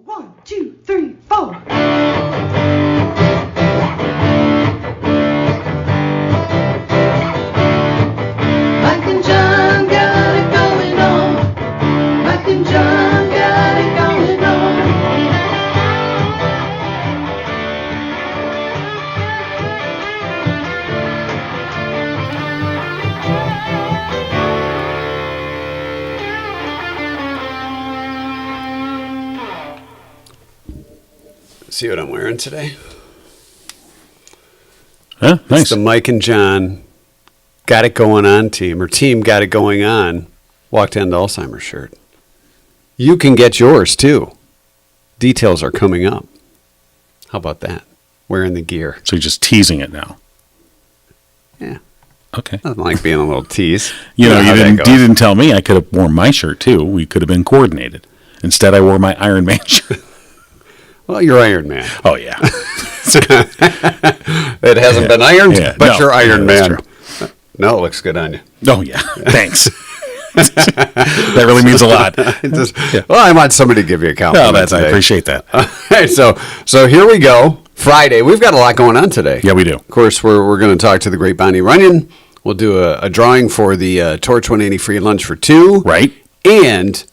1, 2, 3, 4. Mike and John got it going on. Mike and John got it going on. See what I'm wearing today? Huh? Nice. It's the Mike and John Got It Going On team, or team Got It Going On, Walked Into Alzheimer's shirt. You can get yours too. Details are coming up. How about that? Wearing the gear. So you're just teasing it now. Yeah. Okay. Nothing like being a little tease. You how that goes. you didn't tell me I could have worn my shirt too. We could have been coordinated. Instead, I wore my Iron Man shirt. Well, you're Iron Man. Oh, yeah. It hasn't been ironed, but no, you're Iron that's Man. true. No, it looks good on you. Oh, yeah. Thanks. That really means a lot. Well, I want somebody to give you a compliment. I appreciate that. All right, so here we go. Friday. We've got a lot going on today. Yeah, we do. Of course, we're going to talk to the great Bonnie Runyon. We'll do a drawing for the Torch 180 free lunch for two. Right. And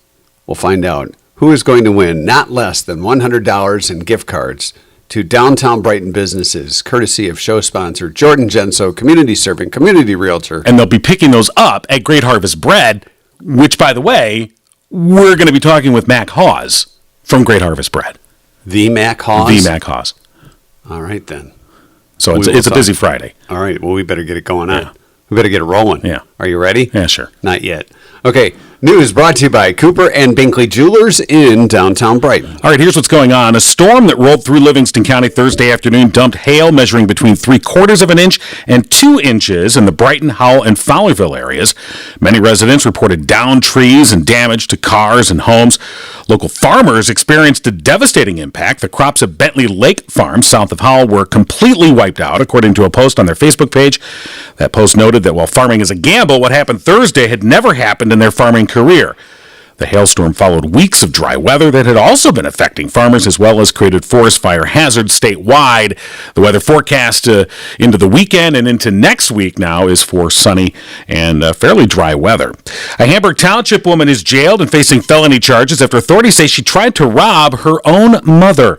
we'll find out who is going to win not less than $100 in gift cards to downtown Brighton businesses, courtesy of show sponsor Jordan Genso, community servant, community realtor. And they'll be picking those up at Great Harvest Bread, which, by the way, we're going to be talking with Mac Hawes from Great Harvest Bread. The Mac Hawes? The Mac Hawes. All right, then. So it's a busy Friday. All right, well, we better get it going on. Yeah. We better get it rolling. Yeah. Are you ready? Yeah, sure. Not yet. Okay, news brought to you by Cooper and Binkley Jewelers in downtown Brighton. All right, here's what's going on. A storm that rolled through Livingston County Thursday afternoon dumped hail measuring between 3/4 of an inch and 2 inches in the Brighton, Howell, and Fowlerville areas. Many residents reported downed trees and damage to cars and homes. Local farmers experienced a devastating impact. The crops at Bentley Lake Farm, south of Howell, were completely wiped out, according to a post on their Facebook page. That post noted that while farming is a gamble, what happened Thursday had never happened in their farming career. The hailstorm followed weeks of dry weather that had also been affecting farmers, as well as created forest fire hazards statewide. The weather forecast into the weekend and into next week now is for sunny and fairly dry weather. A Hamburg Township woman is jailed and facing felony charges after authorities say she tried to rob her own mother.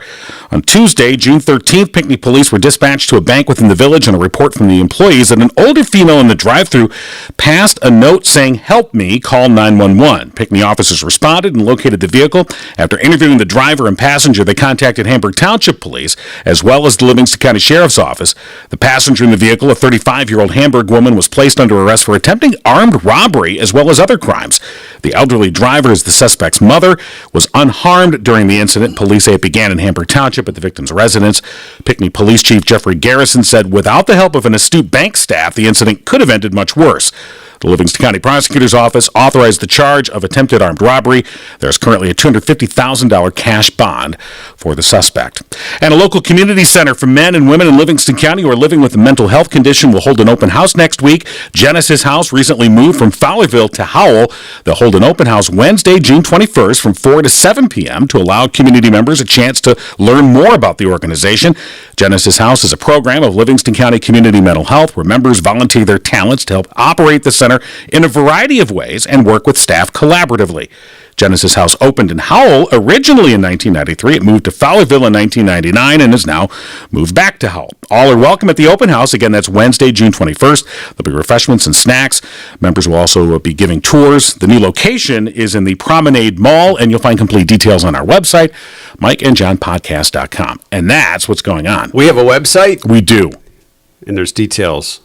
On Tuesday, June 13th, Pinckney police were dispatched to a bank within the village on a report from the employees that an older female in the drive-thru passed a note saying, "Help me, call 911. Pinckney officers responded and located the vehicle. After interviewing the driver and passenger, they contacted Hamburg Township Police, as well as the Livingston County Sheriff's Office. The passenger in the vehicle, a 35-year-old Hamburg woman, was placed under arrest for attempting armed robbery, as well as other crimes. The elderly driver, as the suspect's mother, was unharmed during the incident. Police say it began in Hamburg Township at the victim's residence. Pinckney Police Chief Jeffrey Garrison said, without the help of an astute bank staff, the incident could have ended much worse. The Livingston County Prosecutor's Office authorized the charge of attempted armed robbery. There's currently a $250,000 cash bond for the suspect. And a local community center for men and women in Livingston County who are living with a mental health condition will hold an open house next week. Genesis House recently moved from Fowlerville to Howell. They'll hold an open house Wednesday, June 21st from 4 to 7 p.m. to allow community members a chance to learn more about the organization. Genesis House is a program of Livingston County Community Mental Health where members volunteer their talents to help operate the center in a variety of ways and work with staff collaboratively. Genesis House opened in Howell originally in 1993. It moved to Fowlerville in 1999 and has now moved back to Howell. All are welcome at the open house. Again, that's Wednesday, June 21st. There'll be refreshments and snacks. Members will also be giving tours. The new location is in the Promenade Mall, and you'll find complete details on our website, mikeandjohnpodcast.com. And that's what's going on. We have a website. We do. And there's details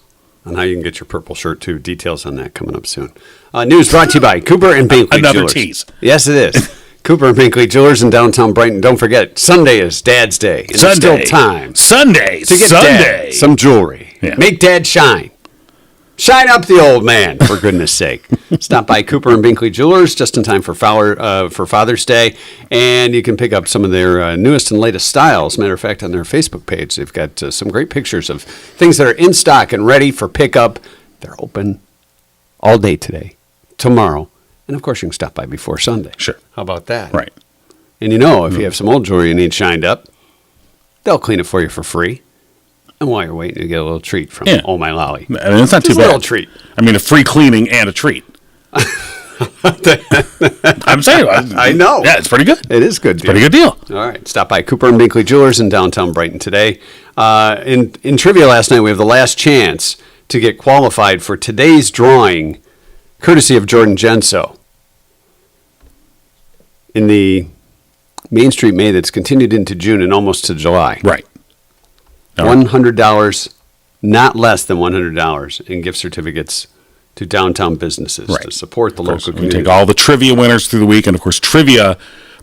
on how you can get your purple shirt, too. Details on that coming up soon. News brought to you by Cooper and Binkley Another Jewelers. tease. Yes, it is. Cooper and Binkley Jewelers in downtown Brighton. Don't forget, Sunday is Dad's Day. And there's still time Sunday. to get Dad some jewelry. Yeah. Make Dad shine. Shine up the old man, for goodness sake. Stop by Cooper and Binkley Jewelers just in time for Father's Day, and you can pick up some of their newest and latest styles. Matter of fact, on their Facebook page, they've got some great pictures of things that are in stock and ready for pickup. They're open all day today, tomorrow, and of course you can stop by before Sunday. Sure. How about that? Right. And if you have some old jewelry you need shined up, they'll clean it for you for free. And while you're waiting, you get a little treat from Oh My Lolly. I mean, it's not too Just bad. a little treat. I mean, a free cleaning and a treat. I'm saying. I know. Yeah, it's pretty good. It is good. Pretty good deal. All right. Stop by Cooper and Binkley Jewelers in downtown Brighton today. In trivia last night, we have the last chance to get qualified for today's drawing, courtesy of Jordan Genso. In the Main Street May that's continued into June and almost to July. Right. $100, not less than $100 in gift certificates to downtown businesses to support the local community. We take all the trivia winners through the week, and of course, trivia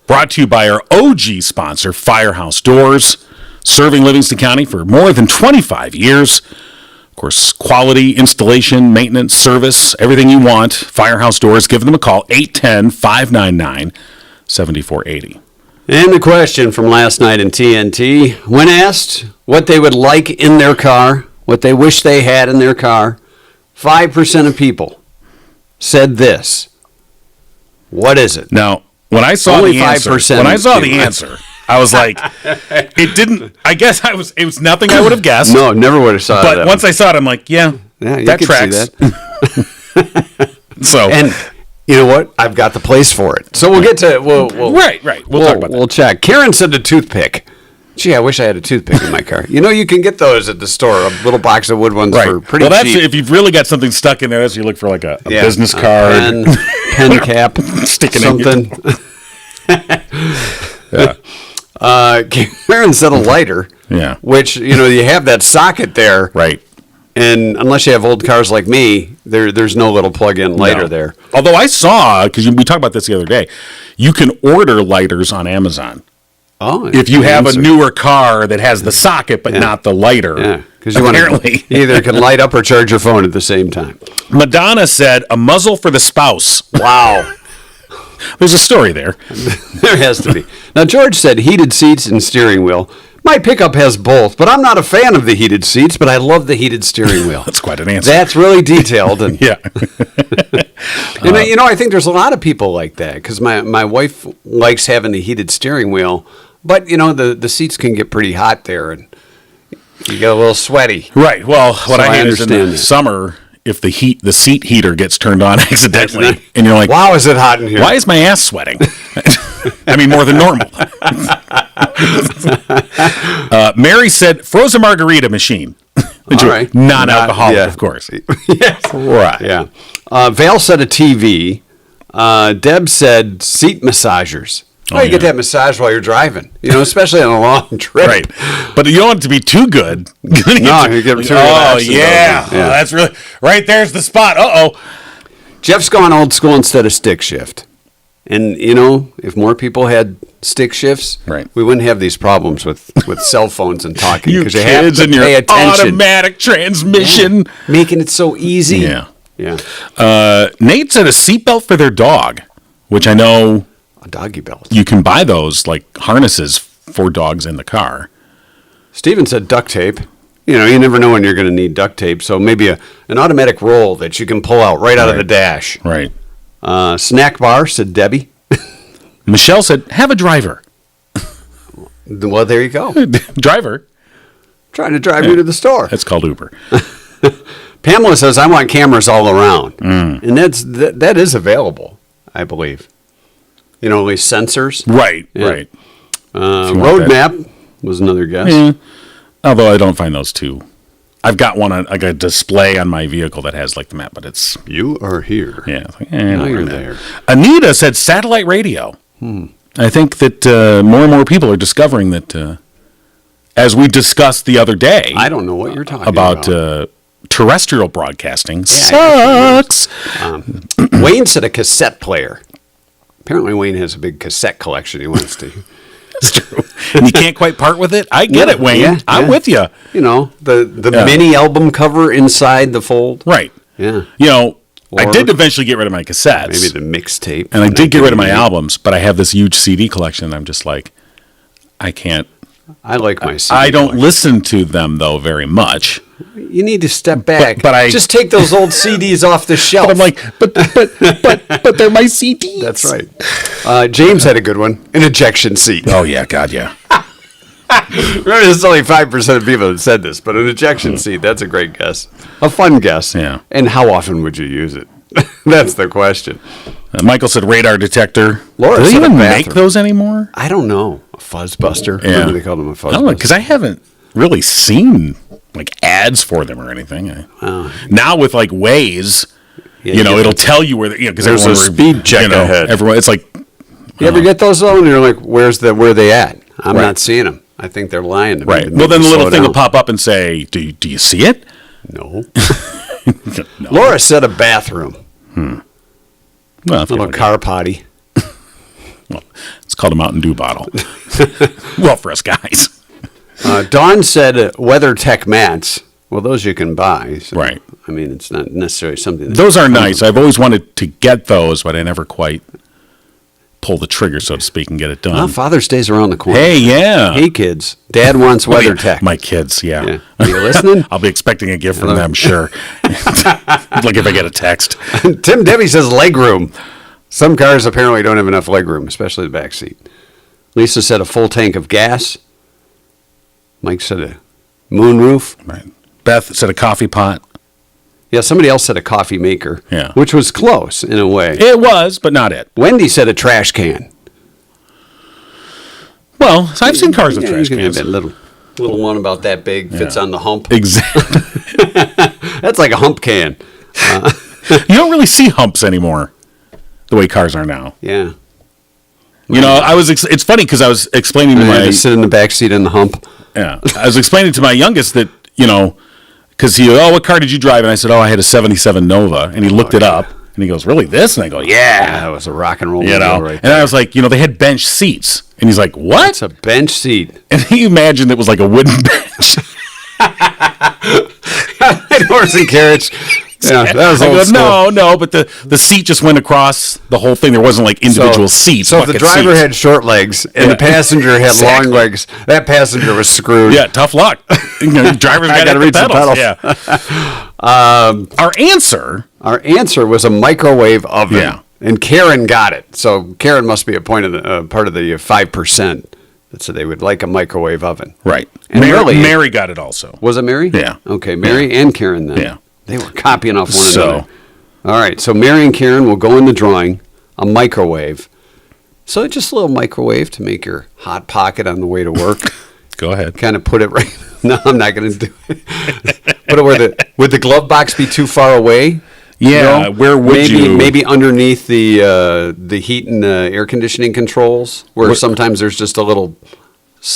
brought to you by our OG sponsor, Firehouse Doors, serving Livingston County for more than 25 years. Of course, quality, installation, maintenance, service, everything you want. Firehouse Doors, give them a call, 810-599-7480. And the question from last night in TNT, when asked what they would like in their car, what they wish they had in their car, 5% of people said this. What is it? Now, when I saw Only the answer, 5%. I was like, it didn't. I guess it was nothing I would have guessed. No, never would have saw that. But once I saw it, I'm like, you that could tracks. see that. So, and you know what? I've got the place for it. So we'll get to we'll right. We'll talk about that. We'll check. Karen said the toothpick. Gee, I wish I had a toothpick in my car. You can get those at the store, a little box of wood ones for pretty cheap. Well, that's if you've really got something stuck in there. That's you look for like a business card, pen cap, sticking something. Karen said a lighter. Yeah. Which you have that socket there. Right. And unless you have old cars like me, there's no little plug-in lighter there. Although I saw, because we talked about this the other day, you can order lighters on Amazon. Oh, if you have a newer car that has the socket but not the lighter. Yeah, because you either can light up or charge your phone at the same time. Madonna said, a muzzle for the spouse. Wow. There's a story there. There has to be. Now, George said heated seats and steering wheel. My pickup has both, but I'm not a fan of the heated seats, but I love the heated steering wheel. That's quite an answer. That's really detailed. And yeah. And I think there's a lot of people like that, because my wife likes having the heated steering wheel, but, the seats can get pretty hot there, and you get a little sweaty. Right. Well, what I hate is in the that. summer, if the seat heater gets turned on accidentally, and you're like, wow, is it hot in here? Why is my ass sweating? I mean, more than normal. Mary said, frozen margarita machine. All right. Non-alcoholic, of course. Yes. Right. Yeah. Val said a TV. Deb said seat massagers. You get that massage while you're driving, especially on a long trip. Right. But you don't want it to be too good. You get too relaxed. Yeah. Oh, that's really, right there's the spot. Uh-oh. Jeff's gone old school instead of stick shift. And, if more people had stick shifts, we wouldn't have these problems with cell phones and talking. You kids have to pay attention. Automatic transmission. Yeah. Making it so easy. Yeah. Yeah. Nate said a seatbelt for their dog, which I know... A doggy belt. You can buy those, like harnesses for dogs in the car. Steven said duct tape. You never know when you're going to need duct tape, so maybe an automatic roll that you can pull out right out of the dash. Right. Snack bar, said Debbie. Michelle said, have a driver. Well, there you go. Driver. Trying to drive you to the store. That's called Uber. Pamela says, I want cameras all around. And that is available, I believe. At least sensors. Right, right. Road map was another guess. Yeah. Although I don't find those too. I've got one on a display on my vehicle that has like the map, but it's... You are here. Yeah. Now you're there. Anita said satellite radio. I think that more and more people are discovering that, as we discussed the other day... I don't know what you're talking about terrestrial broadcasting sucks. Wayne said a cassette player. Apparently Wayne has a big cassette collection he wants to. That's true. And you can't quite part with it? I get it, Wayne. Yeah, I'm with you. The mini album cover inside the fold. Right. Yeah. I did eventually get rid of my cassettes. Maybe the mixtape. And I did get rid of my albums, but I have this huge CD collection. I'm just like, I can't I like my CD I don't collection. listen to them though very much. You need to step back. But I just take those old CDs off the shelf. But I'm like, but they're my CDs. That's right. James had a good one. An ejection seat. Oh yeah, God yeah. Remember, there's only 5% of people that said this, but an ejection seat, that's a great guess. A fun guess. Yeah. And how often would you use it? That's the question. Michael said radar detector. Laura Do they said a even bathroom. make those anymore? I don't know. A fuzzbuster? Yeah. Maybe they call them a I don't know fuzzbuster. because I haven't really seen like ads for them or anything. Now with like Waze, Yeah, it'll tell you where because There's a speed check ahead. Everyone, it's like You ever get those though? And you're like, where are they at? I'm Right. not seeing them. I think they're lying to me. right. to Well, make then me the little slow thing down. will pop up and say, "Do you see it?" No. No. Laura said a bathroom. Well, if you Little don't get- car potty. well, it's called a Mountain Dew bottle. Well, for us guys, Dawn said WeatherTech mats. Well, those you can buy. So, Right. I mean, it's not necessarily something. those are nice. I've always wanted to get those, but I never quite pull the trigger, so to speak, and get it done. Well, Father's Day's around the corner. Hey, yeah. Hey, kids. Dad wants WeatherTech. My kids, yeah. Yeah. Are you listening? I'll be expecting a gift from them, sure. Like if I get a text. Tim Debbie says legroom. Some cars apparently don't have enough legroom, especially the back seat. Lisa said a full tank of gas. Mike said a moonroof. Right. Beth said a coffee pot. Yeah, somebody else said a coffee maker. Yeah. Which was close in a way. It was, but not it. Wendy said a trash can. Well, I've seen cars with Yeah, trash you can have cans. that little one about that big, fits Yeah. on the hump. Exactly. That's like a hump can. You don't really see humps anymore, the way cars are now. Yeah. It's funny because I was explaining to You my just sit in the back seat in the hump. Yeah. I was explaining to my youngest that, because what car did you drive? And I said, I had a 77 Nova. And he looked it up. And he goes, really, this? And I go, Yeah, that was a rock and roll You mobile know? right And there. I was like, they had bench seats. And he's like, what? It's a bench seat. And he imagined it was like a wooden bench. Horse and carriage. Yeah, that was I old go, school. no, but the seat just went across the whole thing. There wasn't like individual seats. So if the bucket driver seats. had short legs and Yeah. the passenger had Exactly. long legs, that passenger was screwed. Yeah, tough luck. The driver's I got gotta to reach the pedals. Yeah. Our answer. Our answer was a microwave oven. Yeah. And Karen got it. So Karen must be part of the 5% that said they would like a microwave oven. Right. And Mary got it also. Was it Mary? Yeah. Okay, Mary and Karen then. Yeah. They were copying off one So- another. All right, so Mary and Karen will go in the drawing, a microwave. So just a little microwave to make your hot pocket on the way to work. Go ahead. Kind of put it right. No, I'm not going to do it. Put it would the glove box be too far away? Yeah, where would you? Maybe underneath the heat and air conditioning controls, where sometimes there's just a little,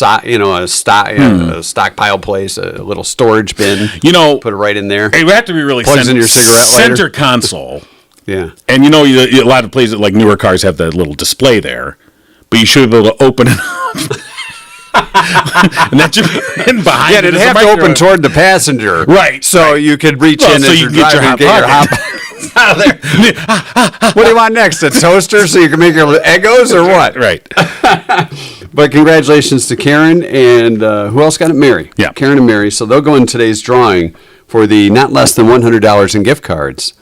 a stockpile place, a little storage bin. Put it right in there. You have to be really Plugs in your cigarette lighter. center console. Yeah. And a lot of places like newer cars have that little display there, but you should be able to open it up. And that should be in behind. Yeah, it'd is a have to open microwave. toward the passenger. Right, So you could reach in so as you you're can get your driving, get your hot hot out of there. What do you want next? A toaster so you can make your Eggos or what? Right. But congratulations to Karen and who else got it? Mary. Yeah. Karen and Mary. So they'll go in today's drawing for the not less than $100 in gift cards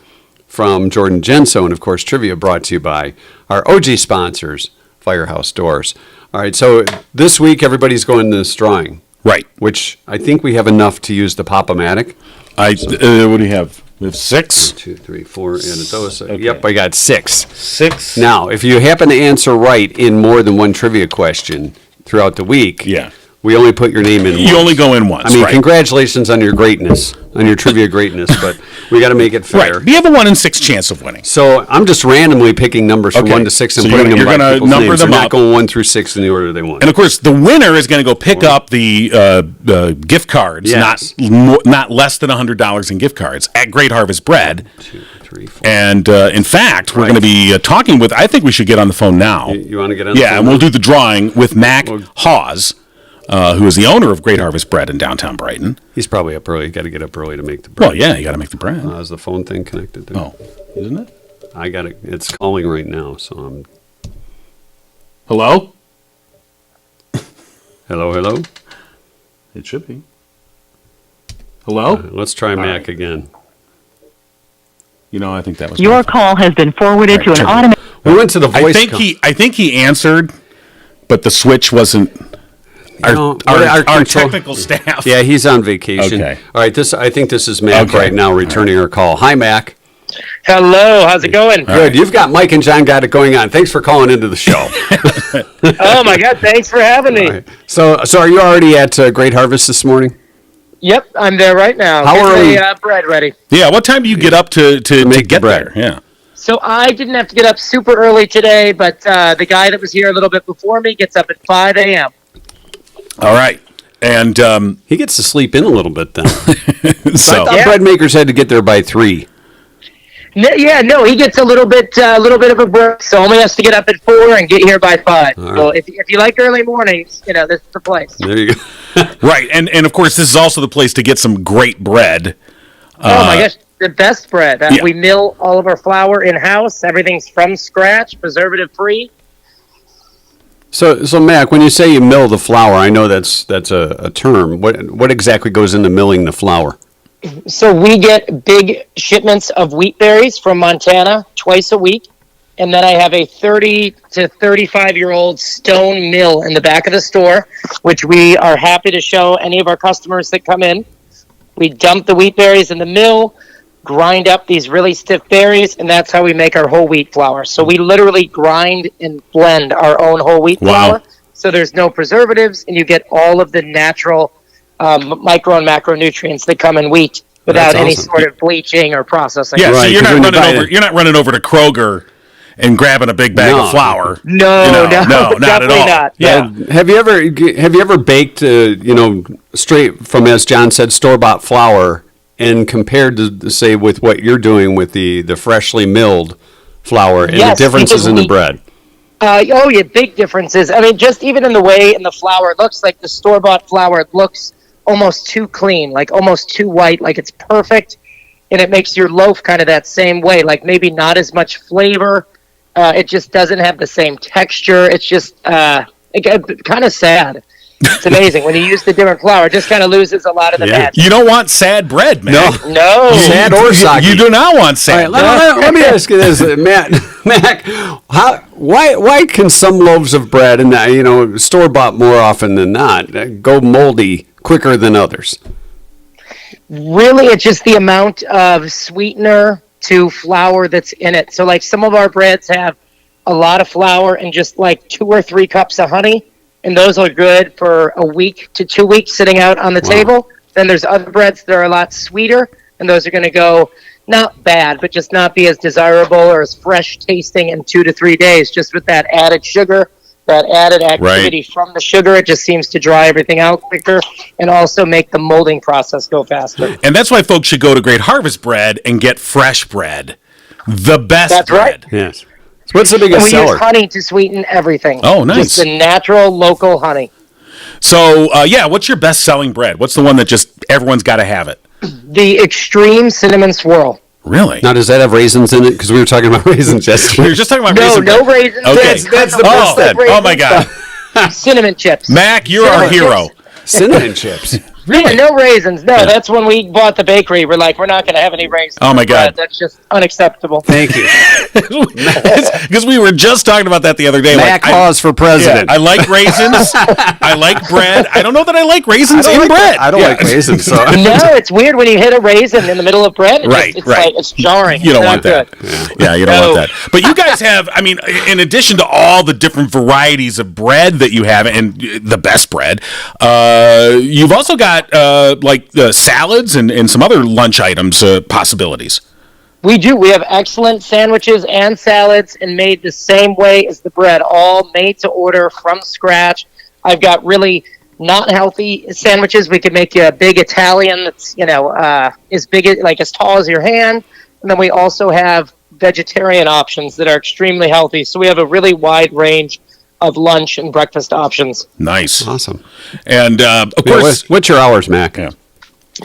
from Jordan Genso. And of course, trivia brought to you by our OG sponsors, Firehouse Doors. All right. So this week, everybody's going to this drawing, Right. which I think we have enough to use the Pop-O-Matic. What do you have? We have 6. 2, 3, 4, and those. Okay. Yep, I got 6. 6. Now, if you happen to answer right in more than one trivia question throughout the week, Yeah. we only put your name in. You once. only go in once. I mean, right. congratulations on your greatness, on your trivia greatness, but we got to make it fair. Right. You have a 1 in 6 chance of winning. So I'm just randomly picking numbers from Okay. 1 to 6 and So putting them you're by gonna people's number names. them They're not up. going 1 through 6 in the order they want. And of course, the winner is going to go pick up the gift cards, Yes. not less than $100 in gift cards at Great Harvest Bread. 2, 3, 4. And in fact, we're going to be talking with. I think we should get on the phone now. You want to get on? the Yeah, phone and we'll now? do the drawing with Mac Hawes, who is the owner of Great Harvest Bread in downtown Brighton. He's probably up early. Got to get up early to make the bread. Well, yeah, you got to make the bread. Is the phone thing connected there? Oh, isn't it? I got it. It's calling right now, so I'm. Hello. Hello, hello. It should be. Hello? Let's try Mac again. I think that was Your call has been forwarded to an automated. We went to the voice. I think he answered, but the switch wasn't. Our technical staff. Yeah, he's on vacation. Okay. All right. I think this is Mac right now returning our call. Hi, Mac. Hello, how's it going? Good. Right. You've got Mike and John got it going on. Thanks for calling into the show. Oh my God, thanks for having me. Right. So are you already at Great Harvest this morning? Yep, I'm there right now. How early? The bread ready. Yeah. What time do you get up to make get the bread? there? Yeah. So I didn't have to get up super early today, but the guy that was here a little bit before me gets up at 5 a.m. All right. And he gets to sleep in a little bit then. so I thought bread makers had to get there by 3. No, he gets a little bit of a break, so only has to get up at 4 and get here by 5. All right. So if you like early mornings, this is the place. There you go. right, and of course this is also the place to get some great bread. Oh my gosh, the best bread. Yeah. We mill all of our flour in house. Everything's from scratch, preservative free. So Mac, when you say you mill the flour, I know that's a term. What exactly goes into milling the flour? So we get big shipments of wheat berries from Montana twice a week. And then I have a 30 to 35-year-old stone mill in the back of the store, which we are happy to show any of our customers that come in. We dump the wheat berries in the mill, grind up these really stiff berries, and that's how we make our whole wheat flour. So we literally grind and blend our own whole wheat flour. So there's no preservatives, and you get all of the natural micro and macronutrients that come in wheat without any sort of bleaching or processing. Yeah, right, so you're not running over to Kroger and grabbing a big bag of flour. No, not at all. Not. Yeah. Have you ever baked straight from, as John said, store-bought flour and compared to say with what you're doing with the freshly milled flour and the differences in the bread? Big differences. I mean, just even in the way in the flour, it looks like the store-bought flour. It looks almost too clean, like almost too white, like it's perfect, and it makes your loaf kind of that same way, like maybe not as much flavor. It just doesn't have the same texture. It's just kind of sad. It's amazing. When you use the different flour, it just kind of loses a lot of the magic. You don't want sad bread, man. No. Sad or soggy. You do not want sad bread. Let me ask you this, Mac. Why can some loaves of bread, and store-bought more often than not, go moldy quicker than others? Really, it's just the amount of sweetener to flour that's in it. So like some of our breads have a lot of flour and just like 2 or 3 cups of honey, and those are good for a week to 2 weeks sitting out on the table. Then there's other breads that are a lot sweeter, and those are going to go not bad, but just not be as desirable or as fresh tasting in 2 to 3 days, just with that added sugar, that added activity from the sugar. It just seems to dry everything out quicker and also make the molding process go faster. And that's why folks should go to Great Harvest Bread and get fresh bread. The best bread. Right. Yes. So what's the biggest seller? We use honey to sweeten everything. Oh, nice. Just the natural, local honey. So, what's your best-selling bread? What's the one that just everyone's got to have it? The Extreme Cinnamon Swirl. Really? Now, does that have raisins in it? Because we were talking about raisins yesterday. We were just talking about No, raisins. no raisins. Okay. That's the best then. Oh, my God. Cinnamon chips. Mac, you're our hero. Cinnamon chips. Really? No raisins. No, that's when we bought the bakery. We're like, we're not going to have any raisins. Oh, my God. That's just unacceptable. Thank you. Because we were just talking about that the other day. Mac Hawes for president. I like raisins. I like bread. I don't know that I like raisins in bread. I don't like raisins. So. No, it's weird when you hit a raisin in the middle of bread. Right. Like, it's jarring. You don't It's want not that. good. Yeah, you don't want that. But you guys have, in addition to all the different varieties of bread that you have, and the best bread, you've also got salads and some other lunch items possibilities. We do. We have excellent sandwiches and salads, and made the same way as the bread, all made to order from scratch. I've got really not healthy sandwiches. We could make you a big Italian that's as big as tall as your hand, and then we also have vegetarian options that are extremely healthy. So we have a really wide range of lunch and breakfast options. Nice, awesome. And of course, what's your hours, Mac? Yeah.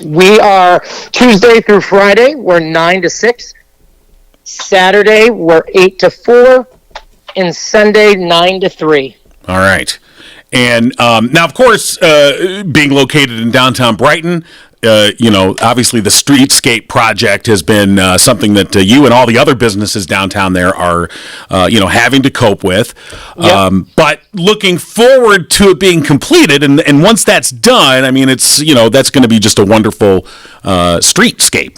We are Tuesday through Friday, we're 9 to 6. Saturday, we're 8 to 4. And Sunday, 9 to 3. All right. And now, of course, being located in downtown Brighton, obviously the streetscape project has been something that you and all the other businesses downtown there are, having to cope with. Yep. But looking forward to it being completed, and once that's done, I mean, it's that's going to be just a wonderful streetscape.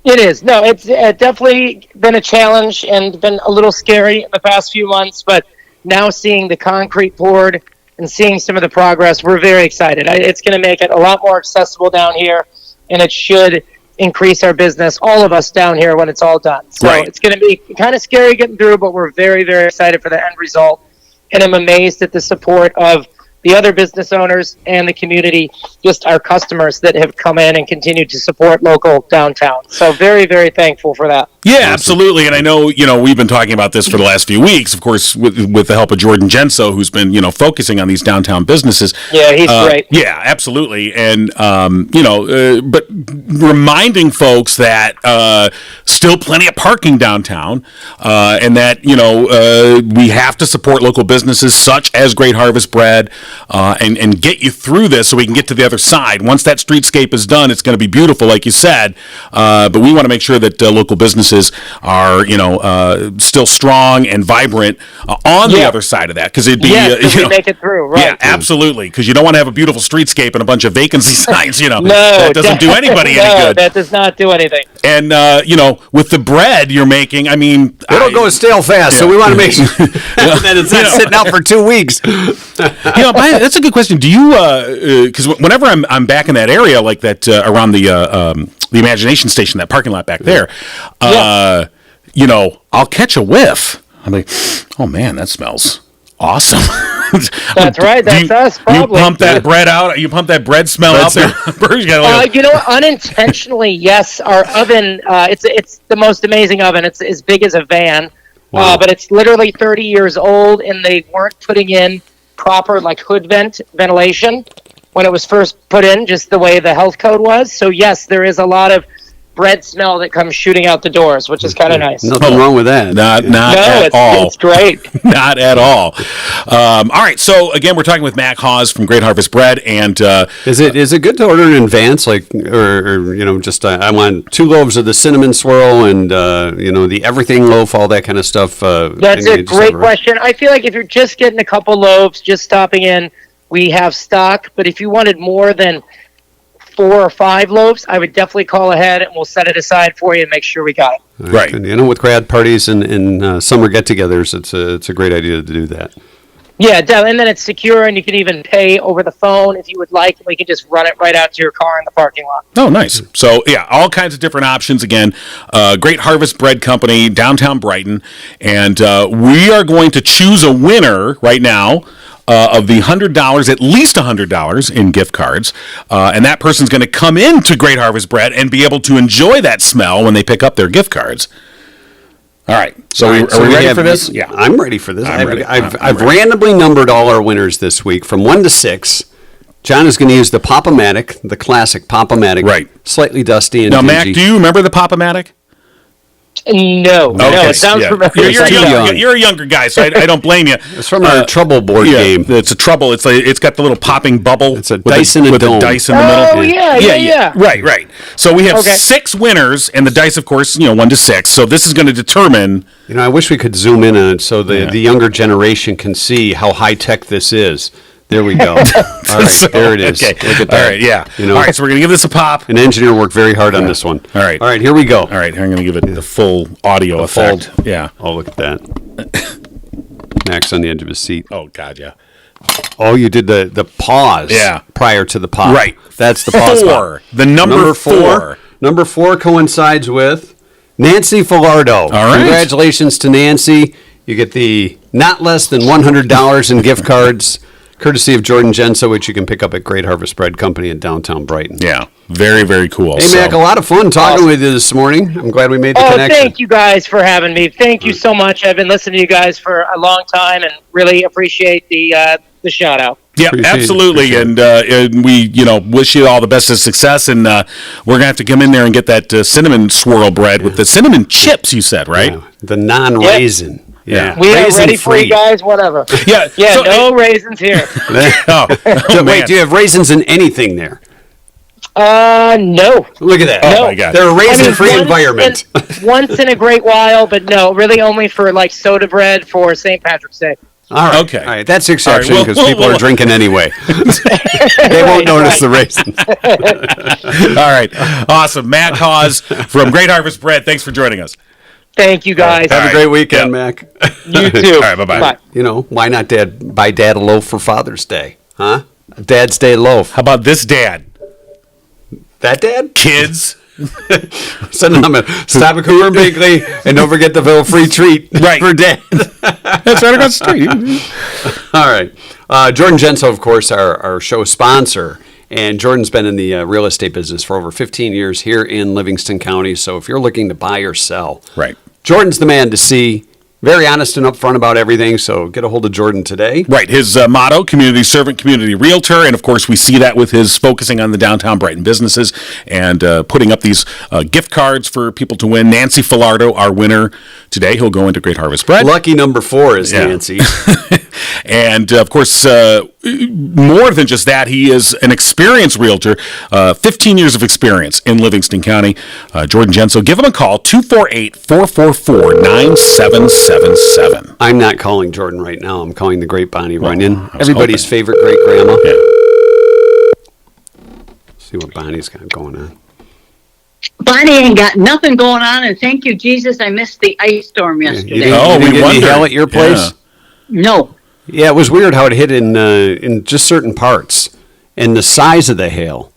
It is. No, it's definitely been a challenge and been a little scary in the past few months, but now seeing the concrete poured and seeing some of the progress, we're very excited. It's going to make it a lot more accessible down here, and it should increase our business, all of us down here, when it's all done. So Right. It's going to be kind of scary getting through, but we're very, very excited for the end result, and I'm amazed at the support of the other business owners and the community, just our customers that have come in and continued to support local downtown. So very, very thankful for that. Yeah, absolutely. And I know, we've been talking about this for the last few weeks, of course, with the help of Jordan Genso, who's been, focusing on these downtown businesses. Yeah, he's great. Yeah, absolutely. And, but reminding folks that still plenty of parking downtown and that, we have to support local businesses such as Great Harvest Bread and get you through this so we can get to the other side. Once that streetscape is done, it's going to be beautiful, like you said. But we want to make sure that local businesses are, still strong and vibrant on the other side of that, because it'd be, we make it through, right? Yeah, absolutely, because you don't want to have a beautiful streetscape and a bunch of vacancy signs. No, that doesn't do anybody any no, good. that does not do anything. And with the bread you're making, I mean, It'll go stale fast, so we want to make sure that it's not sitting out for 2 weeks. That's a good question. Do you? Because whenever I'm back in that area, like that around the Imagination Station, that parking lot back there, I'll catch a whiff. I'm like, oh man, that smells awesome. That's right. That's us. Probably. You pump that bread out. You pump that bread smell out there. Unintentionally, yes. Our oven, it's the most amazing oven. It's as big as a van, but it's literally 30 years old, and they weren't putting in proper hood ventilation when it was first put in, just the way the health code was. So yes, there is a lot of bread smell that comes shooting out the doors, which is kind of nice. Nothing wrong with that. Not at all. It's great. Not at all. All right. So again, we're talking with Mac Hawes from Great Harvest Bread, and is it good to order in advance, just I want 2 loaves of the cinnamon swirl and the everything loaf, all that kind of stuff. That's a great question. I feel like if you're just getting a couple loaves, just stopping in, we have stock. But if you wanted more than 4 or 5 loaves, I would definitely call ahead and we'll set it aside for you and make sure we got it. Right. And, with grad parties and summer get-togethers, it's a great idea to do that. Yeah, and then it's secure, and you can even pay over the phone if you would like. We can just run it right out to your car in the parking lot. Oh, nice. So, yeah, all kinds of different options. Again, Great Harvest Bread Company, downtown Brighton. And we are going to choose a winner right now of the $100, at least $100 in gift cards. And that person's going to come into Great Harvest Bread and be able to enjoy that smell when they pick up their gift cards. All right. So, are we ready for this? Yeah, I'm ready for this. I'm ready. I've randomly numbered all our winners this week from 1 to 6. John is going to use the Pop-O-Matic, the classic Pop-O-Matic. Right. Slightly dusty and now, dingy. Mac, do you remember the Pop-O-Matic? No, it sounds familiar. You're a younger guy, so I don't blame you. It's from our Trouble board game. It's a Trouble. It's got the little popping bubble. It's a dice in a with dome. a dice in the middle. Oh, yeah. Right. So we have 6 winners, and the dice, of course, 1 to 6. So this is going to determine. I wish we could zoom in on it so the younger generation can see how high tech this is. There we go. All right, there it is. Okay. Look at that. All right, yeah. All right, so we're going to give this a pop. An engineer worked very hard on this one. All right, here we go. All right, I'm going to give it the full audio effect. Yeah. Oh, look at that. Max on the edge of his seat. Oh, God, yeah. Oh, you did the pause prior to the pop. Right. That's the pause. 4. The number 4. Number 4 coincides with Nancy Filardo. All right. Congratulations to Nancy. You get the not less than $100 in gift cards, courtesy of Jordan Genso, which you can pick up at Great Harvest Bread Company in downtown Brighton. Yeah, very, very cool. Hey, Mac, a lot of fun talking with you this morning. I'm glad we made the connection. Thank you guys for having me. Thank you so much. I've been listening to you guys for a long time and really appreciate the shout out. Yeah, absolutely. And we, wish you all the best of success. And we're going to have to come in there and get that cinnamon swirl bread with the cinnamon chips, you said, right? Yeah, the non-raisin. Yeah. We are Raisin ready for free. you guys, whatever. Yeah. Yeah, so- no raisins here. Oh, So, man. wait, do you have raisins in anything there? No. Look at that. Oh, No. my God. They're a raisin-free once environment. Once in a great while, but no, really only for like soda bread for St. Patrick's Day. All right. Okay. All right. That's the exception All right, because well, people well, are drinking anyway. They won't notice the raisins. All right. Awesome. Mac Hawes from Great Harvest Bread. Thanks for joining us. Thank you, guys. Have All a great right. weekend, Yeah. Mac. You too. All right. Bye-bye. Bye. You know, why not buy Dad a loaf for Father's Day? Huh? A Dad's Day loaf. How about this, Dad? That Dad? Kids. Send them a stop at Cooper and Bakery and don't forget the little free treat Right. for Dad. That's right across the street. All right. Jordan Genso, of course, our show sponsor. And Jordan's been in the real estate business for over 15 years here in Livingston County. So if you're looking to buy or sell, Right. Jordan's the man to see. Very honest and upfront about everything. So get a hold of Jordan today. Right. His motto, community servant, community realtor. And of course, we see that with his focusing on the downtown Brighton businesses and putting up these gift cards for people to win. Nancy Filardo, our winner today. He'll go into Great Harvest Bread. Lucky number 4 is Yeah. Nancy. And of course, more than just that, he is an experienced realtor, 15 years of experience in Livingston County. Jordan Genso, give him a call, 248-444-9777. I'm not calling Jordan right now. I'm calling the great Bonnie Runyon. I was Everybody's hoping. favorite great grandma. Yeah. See what Bonnie's got going on. Bonnie ain't got nothing going on, and thank you, Jesus, I missed the ice storm You yesterday. didn't, Oh, you didn't we get any wondered. hail at your place? Yeah. No. Yeah, it was weird how it hit in just certain parts and the size of the hail.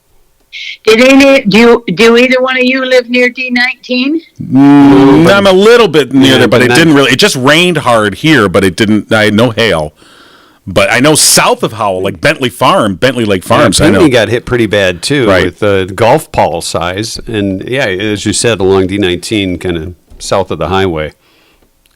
Do either one of you live near D19? I'm a little bit near Yeah, there, but but it not- didn't really. It just rained hard here, but it didn't. I had no hail. But I know south of Howell, like Bentley Lake Farms. I know. Bentley got hit pretty bad too, Right. with the golf ball size, and yeah, as you said, along D19, kind of south of the highway.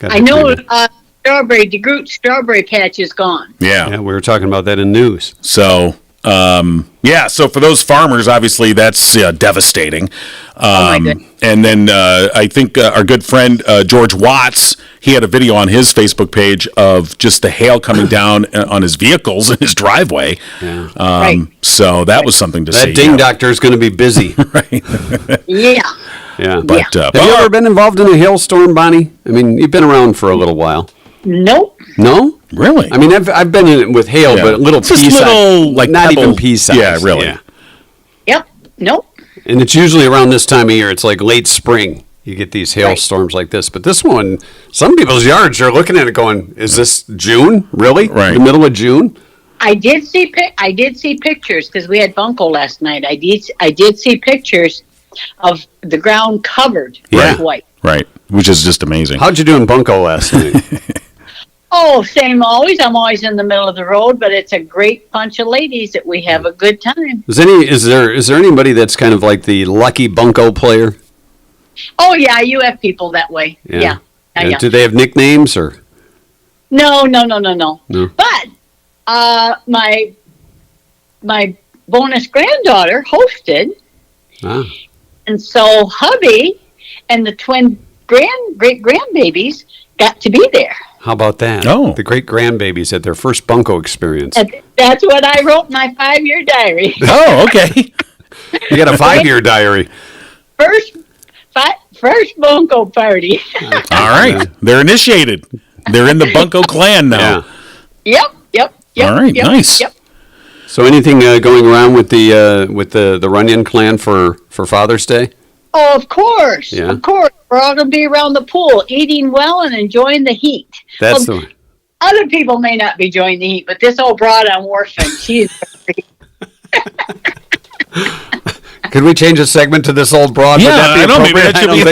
Got I hit know pretty bad. DeGroot strawberry patch is gone. Yeah. Yeah, we were talking about that in news. So, so for those farmers, obviously that's devastating. my goodness. And then I think our good friend George Watts, he had a video on his Facebook page of just the hail coming down on his vehicles in his driveway. Yeah. Right. So that was something to see. That ding doctor is going to be busy. Yeah. Yeah. But Have you ever been involved in a hailstorm, Bonnie? I mean, you've been around for a little while. Nope. No? really? I mean, I've been in it with hail, Yeah. but little Just pea little, size, like, not pebble- even pea size. Yeah, really. Yep. Nope. And it's usually around this time of year. It's like late spring. You get these hailstorms like this. But this one, some people's yards are looking at it going, is this June? Really? Right. The middle of June? I did see pictures because we had Bunco last night. I did see pictures of the ground covered Yeah. with white. Right. Which is just amazing. How'd you do in Bunco last night? Oh, same always. I'm always in the middle of the road, but it's a great bunch of ladies that we have a good time. Is there anybody that's kind of like the lucky Bunco player? Oh yeah, you have people that way. Yeah. Yeah. Do they have nicknames or? No. No. But my bonus granddaughter hosted, Ah. and so hubby and the twin great grandbabies got to be there. How about that? Oh. The great grandbabies had their first Bunco experience. And that's what I wrote in my 5-year diary. Oh, okay. You got a 5-year diary. First Bunco party. All right. They're initiated. They're in the Bunco clan now. Yeah. Yep. All right, yep, nice. Yep. So anything going around with the Runyon clan for Father's Day? Oh, of course. Yeah. Of course. We're all going to be around the pool, eating well and enjoying the heat. That's Well, the one. Other people may not be enjoying the heat, but this old broad on Wharfing, she's Could we change a segment to this old broad? Yeah, Would that be I know, maybe appropriate? that should I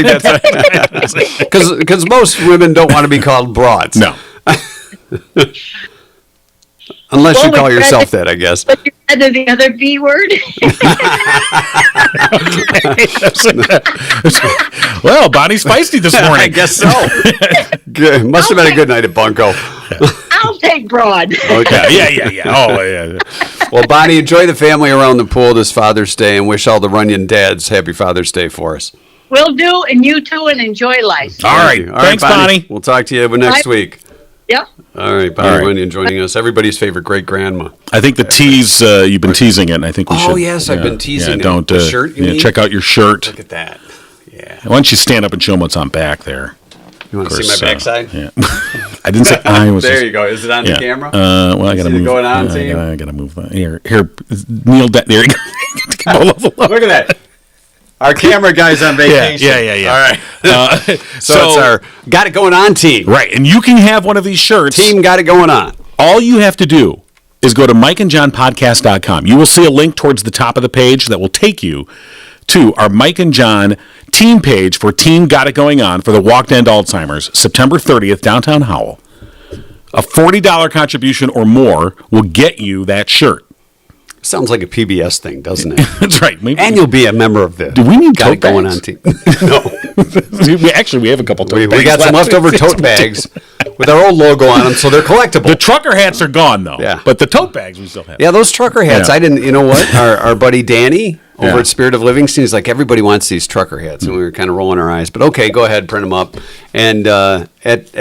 don't be- think that's because most women don't want to be called broads. No. Unless Well, you call we'd yourself rather- that, I guess. but you rather the other B word. Well, Bonnie's feisty this morning. I guess so. Good. Must have been a good night at Bunco. I'll take broad. Okay. Yeah. Oh, yeah. Well, Bonnie, enjoy the family around the pool this Father's Day and wish all the Runyon dads happy Father's Day for us. Will do, and you too, and enjoy life. All right. Thanks, Bonnie. We'll talk to you next week. Yep. All right, Bonnie Runyon joining us. Everybody's favorite great grandma. I think the tease, you've been teasing it, and I think we should. Oh, yes, I've been teasing it. Don't, the shirt, you mean? check out your shirt. Look at that. Yeah. Why don't you stand up and show them what's on back there? You want to see my backside? Yeah. I didn't say I was. There you go. Is it on the camera? Well, I got to move. Going on, team? I got to move. Here, kneel down. There you go. Look at that. Our camera guy's on vacation. Yeah. All right. So it's our Got It Going On team. Right, and you can have one of these shirts. Team Got It Going On. All you have to do is go to mikeandjohnpodcast.com. You will see a link towards the top of the page that will take you to our Mike and John team page for Team Got It Going On for the Walk to End Alzheimer's, September 30th, downtown Howell. A $40 contribution or more will get you that shirt. Sounds like a PBS thing, doesn't it? That's right. Maybe and you'll be a member of the Do we need Got It tote Going bags? On team. No. we have a couple tote bags. We got some leftover tote bags with our old logo on them, so they're collectible. The trucker hats are gone, though. Yeah. But the tote bags we still have. Yeah, those trucker hats. Yeah. I didn't, you know what? Our buddy Danny over Yeah. at Spirit of Livingston, he's like, everybody wants these trucker hats. And we were kind of rolling our eyes. But okay, go ahead, print them up. And at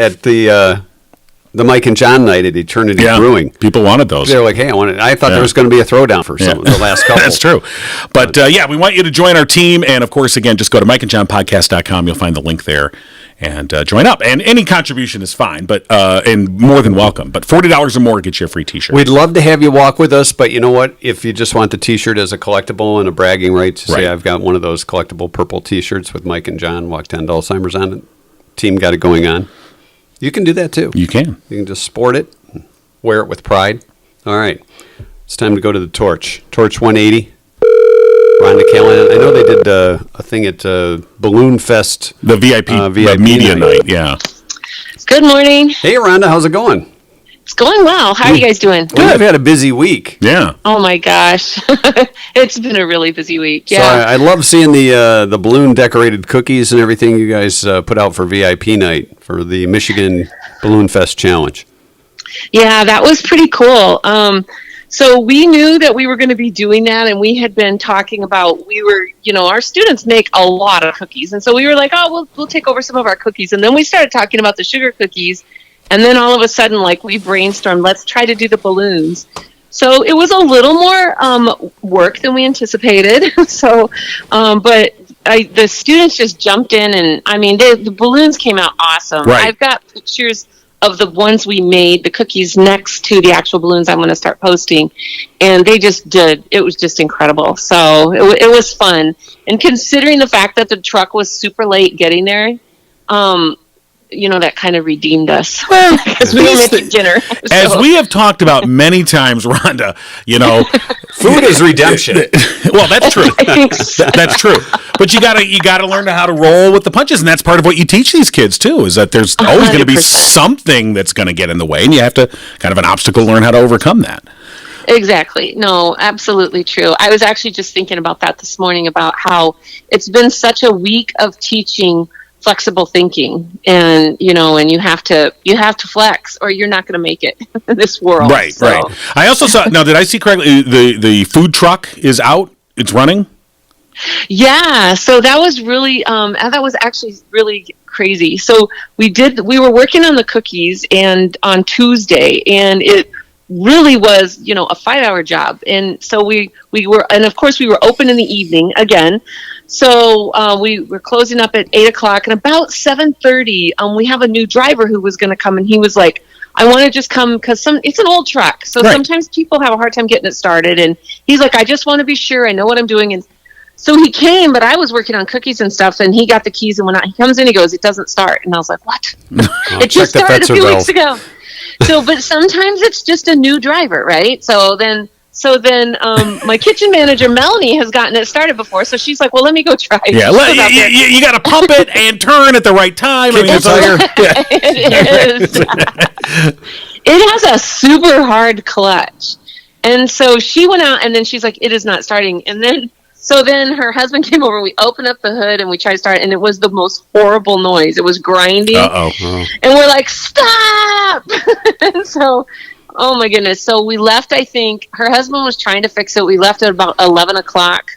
the Mike and John night at Eternity Brewing, people wanted those. they're like, hey, I thought there was going to be a throwdown for some of the last couple. That's true. But we want you to join our team. And of course, again, just go to mikeandjohnpodcast.com. You'll find the link there and join up. And any contribution is fine, but and more than welcome. But $40 or more gets you a free T-shirt. We'd love to have you walk with us, but you know what? If you just want the T-shirt as a collectible and a bragging right to say, I've got one of those collectible purple T-shirts with Mike and John Walk to End Alzheimer's on it, Team Got It Going On, you can do that too. You can. You can just sport it, wear it with pride. All right. It's time to go to the Torch. Torch 180. Rhonda Callahan. I know they did a thing at Balloon Fest. The VIP media night. Yeah. Good morning. Hey, Rhonda. How's it going? It's going well. How are you guys doing? Well, we've had a busy week. Yeah. Oh my gosh. It's been a really busy week. So Yeah. I love seeing the balloon decorated cookies and everything you guys put out for VIP night for the Michigan Balloon Fest Challenge. Yeah, that was pretty cool. So we knew that we were going to be doing that, and we had been talking about, our students make a lot of cookies. And so we were like, we'll take over some of our cookies. And then we started talking about the sugar cookies. And then all of a sudden, we brainstormed, let's try to do the balloons. So it was a little more work than we anticipated. But the students just jumped in, and I mean, the balloons came out awesome. Right. I've got pictures of the ones we made, the cookies next to the actual balloons I'm going to start posting. And they just did. It was just incredible. So it was fun. And considering the fact that the truck was super late getting there, that kind of redeemed us because we were making dinner. As we have talked about many times, Rhonda, food is redemption. Well, that's true. I think so. That's true. But you gotta learn how to roll with the punches, and that's part of what you teach these kids too. Is that there's always going to be 100%. something that's going to get in the way, and you have to kind of an obstacle learn how to overcome that. Exactly. No, absolutely true. I was actually just thinking about that this morning, about how it's been such a week of teaching flexible thinking, and and you have to flex, or you're not going to make it in this world. Right. I also saw. Now, did I see correctly? The food truck is out. It's running. Yeah. So that was really that was actually really crazy. So we were working on the cookies and on Tuesday, and it really was a 5-hour job. And so we were, and of course we were open in the evening again. So we were closing up at 8:00, and about 7:30, we have a new driver who was going to come, and he was like, I want to just come because it's an old truck. So sometimes people have a hard time getting it started. And he's like, I just want to be sure I know what I'm doing. And so he came, but I was working on cookies and stuff, and he got the keys, and when he comes in, he goes, it doesn't start. And I was like, what? It just started a few weeks ago. So, but sometimes it's just a new driver, right? So then my kitchen manager, Melanie, has gotten it started before, so she's like, well, let me go try it. Yeah, you got to pump it and turn at the right time. It is. It has a super hard clutch. And so she went out, and then she's like, it is not starting. And then her husband came over, we opened up the hood, and we tried to start, and it was the most horrible noise. It was grinding. Uh-oh. And we're like, stop! And so, oh my goodness. So we left, I think, her husband was trying to fix it. We left at about 11 o'clock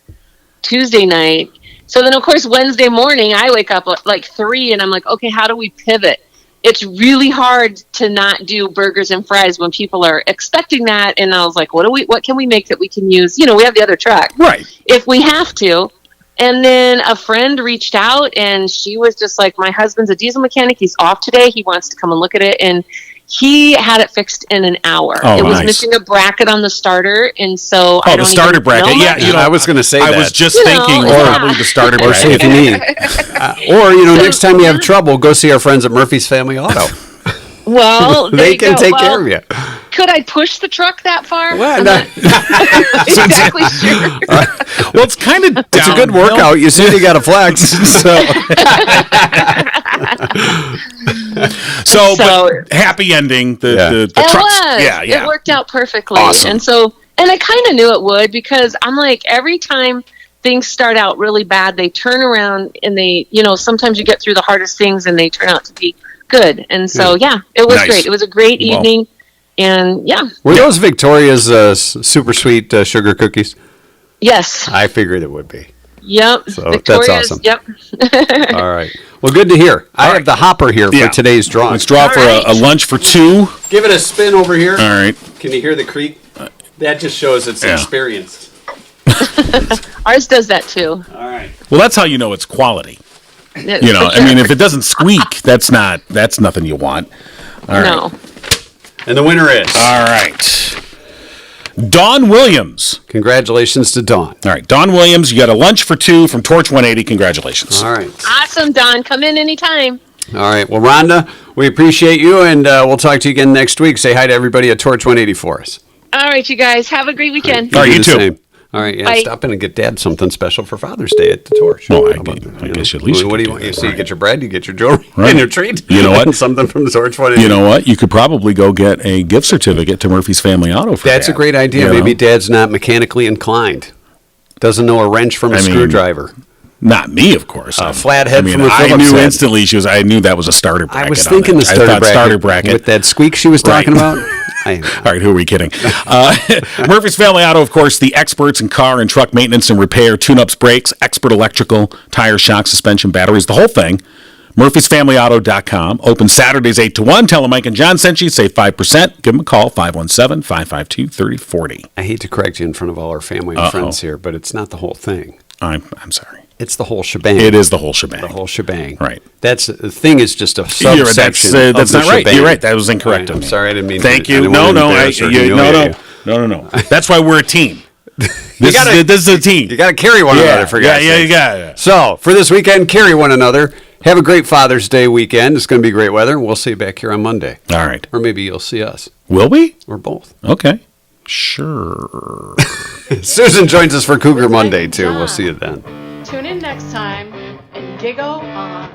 Tuesday night, So then, of course, Wednesday morning, I wake up at like 3 and I'm like, okay, how do we pivot? It's really hard to not do burgers and fries when people are expecting that. And I was like, what can we make that we can use? We have the other truck. Right. If we have to. And then a friend reached out and she was just like, my husband's a diesel mechanic. He's off today. He wants to come and look at it. And he had it fixed in an hour. Oh, it was nice. missing a bracket on the starter. And so I don't the starter even bracket. know Yeah, much. I was going to say I that. was just thinking probably the starter Or see if bracket. you need. Or, next time you have trouble, go see our friends at Murphy's Family Auto. Well, there They you can go. take Well, care of you. Could I push the truck that far? Well, I'm no. not exactly sure. Well, it's kind of It's a good workout. You said you got to flex. So, So- but happy ending. The Yeah. the It trucks. was. Yeah. It worked out perfectly. Awesome. And I kind of knew it would, because I'm like, every time things start out really bad, they turn around and they, sometimes you get through the hardest things and they turn out to be good. And so, yeah, it was Nice. great. It was a great Well. evening. And yeah, Were those Victoria's super sweet sugar cookies? yes. I figured it would be. Yep. So, that's Victoria's. awesome. Yep. All right. Well, good to hear. I have the hopper here Yeah. for today's drawing. Let's draw for right. a lunch for 2. Give it a spin over here. All right. Can you hear the creak? That just shows it's Yeah. experienced. Ours does that too. All right. Well, that's how you know it's quality. For I mean, sure. if it doesn't squeak, that's nothing you want. All right. No. And the winner is. All right. Dawn Williams. Congratulations to Dawn. All right, Dawn Williams, you got a lunch for 2 from Torch 180. Congratulations. All right. Awesome, Don. Come in anytime. All right. Well, Rhonda, we appreciate you, and we'll talk to you again next week. Say hi to everybody at Torch 180 for us. All right, you guys. Have a great weekend. All right, you do the too. same. All right. Yeah. Bye. Stop in and get Dad something special for Father's Day at the Torch. Well, How about that, I you guess know? at least you What do could you want? do You that, see, you right. get your bread, you get your jewelry, Right. and your treat. You know what? And something from the Torch 180. You know what? You could probably go get a gift certificate to Murphy's Family Auto for That's Dad. a great idea. You Maybe know? Dad's not mechanically inclined. Doesn't know a wrench from a I mean, screwdriver. Not me, of course. A flathead from a I Phillips knew head. instantly I knew that was a starter bracket. I was on thinking it. the starter I thought bracket, starter bracket. with that squeak she was talking Right. about. All right, who are we kidding? Murphy's Family Auto, of course, the experts in car and truck maintenance and repair, tune-ups, brakes, expert electrical, tire, shock, suspension, batteries, the whole thing. Murphy'sFamilyAuto.com. Open Saturdays 8 to 1. Tell them Mike and John sent you. Save 5%. Give them a call, 517-552-3040. I hate to correct you in front of all our family and friends here, but it's not the whole thing. I'm sorry. It's the whole shebang. It is the whole shebang. the whole shebang. Right. That's the thing is just a You're right. subsection. That's of not the right. shebang. You're right. That was incorrect. All right, I'm of me. sorry. I didn't mean. Thank to, you. I didn't No, want to no, embarrass or humiliate you. no. That's why we're a team. This gotta- is a team. You got to carry one another for God's yeah, sakes. you got it. So for this weekend, carry one another. Have a great Father's Day weekend. It's going to be great weather. We'll see you back here on Monday, All right. or maybe you'll see us, Will we? or both. Okay. Sure. Susan joins us for Cougar Monday too. We'll see you then. Tune in next time and giggle on.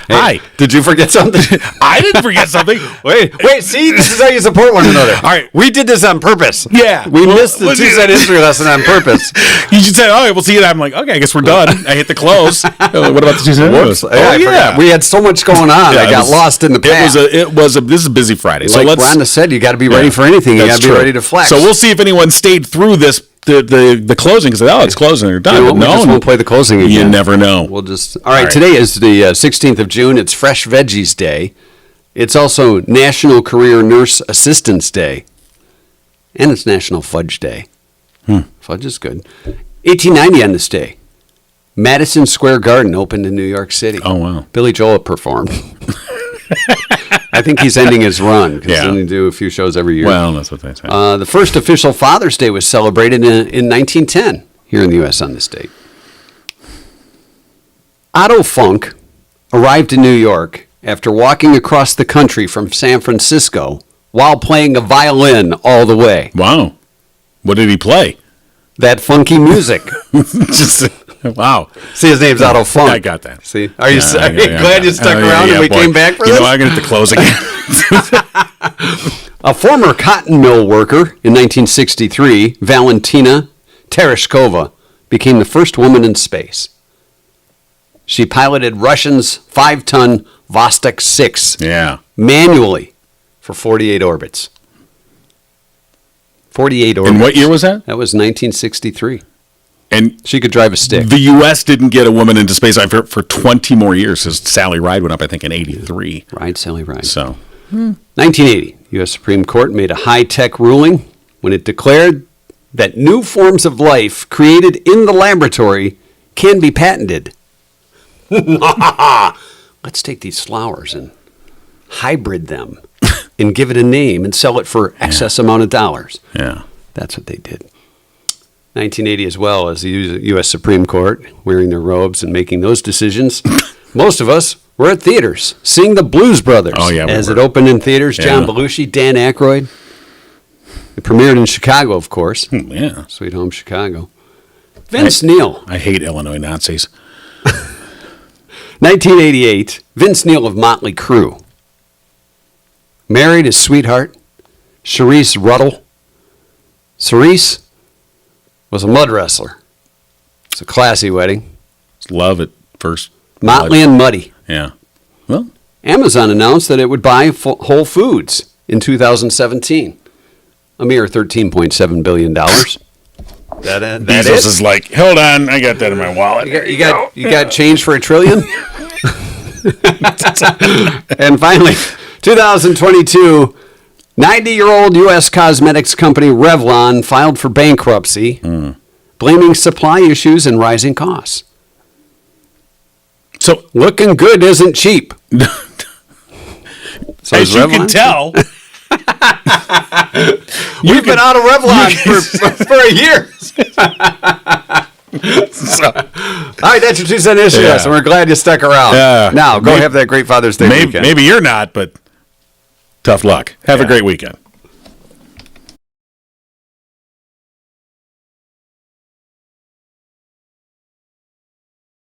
Hi. Did you forget something? I didn't forget something. Wait. See, this is how you support one another. All right. We did this on purpose. Yeah. We Well, missed the was it- two-set history lesson on purpose. You should say, "Oh, we'll see you." I'm like, "Okay, I guess we're done." I hit the close. What about the Tuesday? Whoops. Oh I yeah. forgot. We had so much going on. Yeah, I it got was- lost in the past. It was a. This is a busy Friday, so like let's. Rhonda said, you got to be ready for anything. You got That's to be true. ready to flex. So we'll see if anyone stayed through this. The closing because it's closing. They're done. You know, But we just won't play the closing again. You never know. We'll just. All right. right. Today is the 16th of June. It's Fresh Veggies Day. It's also National Career Nurse Assistance Day, and it's National Fudge Day. Fudge is good. 1890 on this day, Madison Square Garden opened in New York City. Oh wow. Billy Joel performed. I think he's ending his run because Yeah. they do a few shows every year. Well, that's what they say. The first official Father's Day was celebrated in 1910 here in the U.S. on this date. Otto Funk arrived in New York after walking across the country from San Francisco while playing a violin all the way. Wow. What did he play? That funky music. Just wow. See, his name's Otto Funk. I got that. See, are you glad Yeah. you stuck Oh, around yeah, and we boy. came back for you this? know, I'm going to have to close again. A former cotton mill worker in 1963, Valentina Tereshkova, became the first woman in space. She piloted Russia's 5-ton Vostok 6 manually for 48 orbits. 48 orbits. And what year was that? That was 1963. And she could drive a stick. The U.S. didn't get a woman into space for 20 more years. Since Sally Ride went up, I think, in 83. Ride, Sally Ride. So, 1980, U.S. Supreme Court made a high-tech ruling when it declared that new forms of life created in the laboratory can be patented. Let's take these flowers and hybrid them and give it a name and sell it for excess amount of dollars. Yeah. That's what they did. 1980 as well, as the U.S. Supreme Court, wearing their robes and making those decisions. Most of us were at theaters seeing The Blues Brothers as it opened in theaters. John Belushi, Dan Aykroyd. It premiered in Chicago, of course. Yeah. Sweet home Chicago. Vince Neil. I hate Illinois Nazis. 1988, Vince Neil of Motley Crue. Married his sweetheart, Cerise Ruddle. Cerise was a mud wrestler. It's a classy wedding. Love at first. Motley and Muddy. Yeah. Well, Amazon announced that it would buy Whole Foods in 2017. A mere $13.7 billion. Bezos is like, hold on, I got that in my wallet. You got change for $1 trillion? And finally, 2022, 90-year-old U.S. cosmetics company Revlon filed for bankruptcy, blaming supply issues and rising costs. So looking good isn't cheap. So as you can tell, we've been out of Revlon for a year. All right, that's your 2 cent issue, and we're glad you stuck around. Now, go have that great Father's Day weekend. Maybe you're not, but tough luck. Have a great weekend.